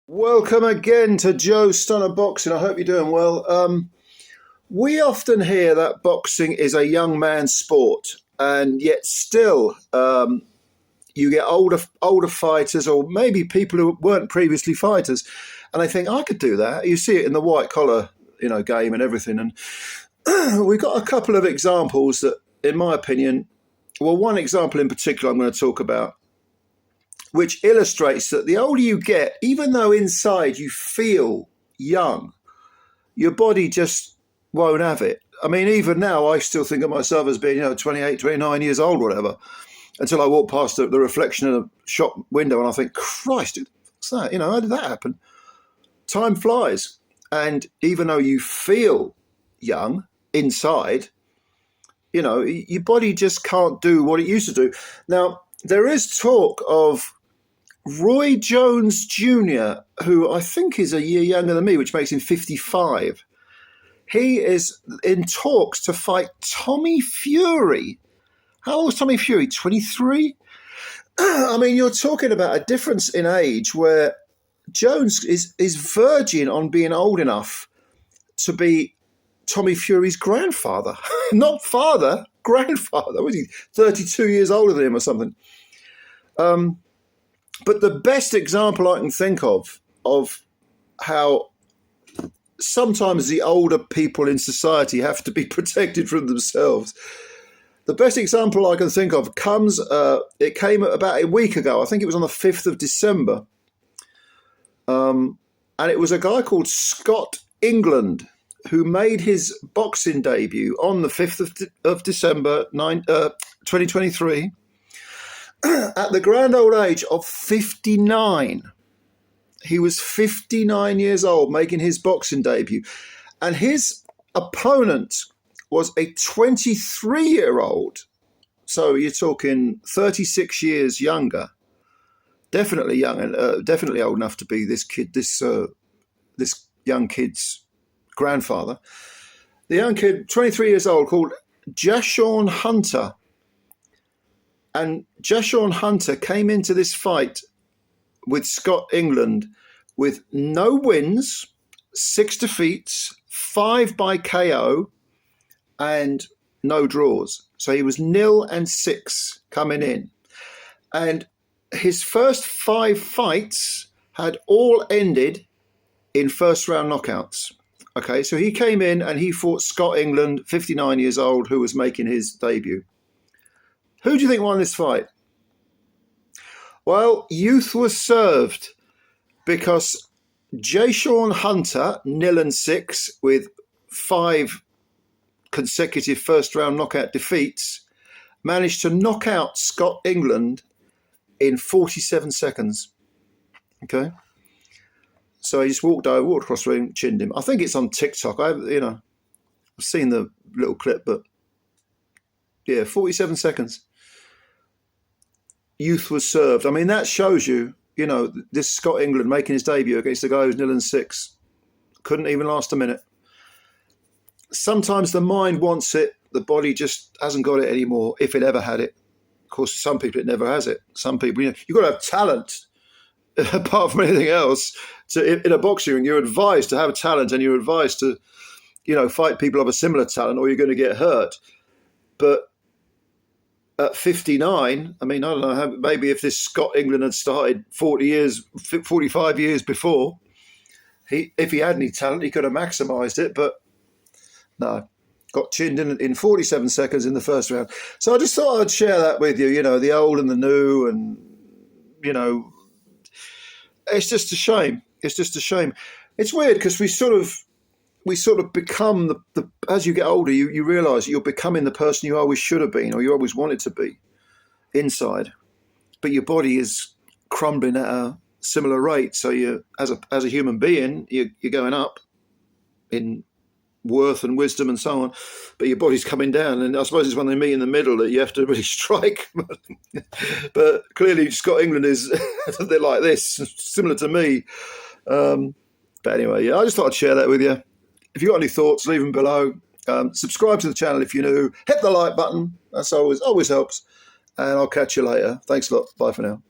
Welcome again to Joe Stunner Boxing. I hope you're doing well. We often hear that boxing is a young man's sport, and yet still you get older fighters, or maybe people who weren't previously fighters, and they think I could do that. You see it in the white collar, game and everything. And we've got a couple of examples that, in my opinion, well, one example in particular I'm going to talk about, which illustrates that the older you get, even though inside you feel young, your body just won't have it. I mean, even now, I still think of myself as being, 28, 29 years old, whatever, until I walk past the reflection in a shop window and I think, Christ, what's that? How did that happen? Time flies. And even though you feel young inside, your body just can't do what it used to do. Now, there is talk of Roy Jones Jr., who I think is a year younger than me, which makes him 55. He is in talks to fight Tommy Fury. How old is Tommy Fury? 23? I mean, you're talking about a difference in age where Jones is verging on being old enough to be Tommy Fury's grandfather. Not father, grandfather. Was he 32 years older than him or something? But the best example I can think of how sometimes the older people in society have to be protected from themselves. The best example I can think of it came about a week ago. I think it was on the 5th of December. And it was a guy called Scot England who made his boxing debut on the 5th of December, 2023. At the grand old age of 59. He was 59 years old making his boxing debut. And his opponent was a 23-year-old. So you're talking 36 years younger. Definitely young and definitely old enough to be this young kid's grandfather. The young kid, 23 years old, called Jashorn Hunter. And Jashorn Hunter came into this fight with Scot England with no wins, 6 defeats, 5 by KO, and no draws. So he was 0-6 coming in. And his first 5 fights had all ended in first round knockouts. Okay, so he came in and he fought Scot England, 59 years old, who was making his debut. Who do you think won this fight? Well, youth was served because Jashorn Hunter, 0-6, with 5 consecutive first-round knockout defeats, managed to knock out Scot England in 47 seconds. Okay? So he just walked across the ring, chinned him. I think it's on TikTok. I've seen the little clip, but yeah, 47 seconds. Youth was served. I mean, that shows you, this Scot England making his debut against the guy who's 0-6. Couldn't even last a minute. Sometimes the mind wants it. The body just hasn't got it anymore, if it ever had it. Of course, some people, it never has it. Some people, you've got to have talent, apart from anything else. In a boxing ring, you're advised to have talent and you're advised to, fight people of a similar talent or you're going to get hurt. But at 59, I mean, I don't know, maybe if this Scot England had started 45 years before, if he had any talent, he could have maximised it, but no, got chinned in 47 seconds in the first round. So I just thought I'd share that with you, the old and the new, and, it's just a shame. It's just a shame. It's weird because we sort of become the as you get older, you realise you're becoming the person you always should have been or you always wanted to be inside, but your body is crumbling at a similar rate. So you, as a human being, you're going up in worth and wisdom and so on, but your body's coming down. And I suppose it's when they meet in the middle that you have to really strike. But clearly, Scot England is they're like this, similar to me. But anyway, yeah, I just thought I'd share that with you. If you've got any thoughts, leave them below. Subscribe to the channel if you're new. Hit the like button. That's always helps. And I'll catch you later. Thanks a lot. Bye for now.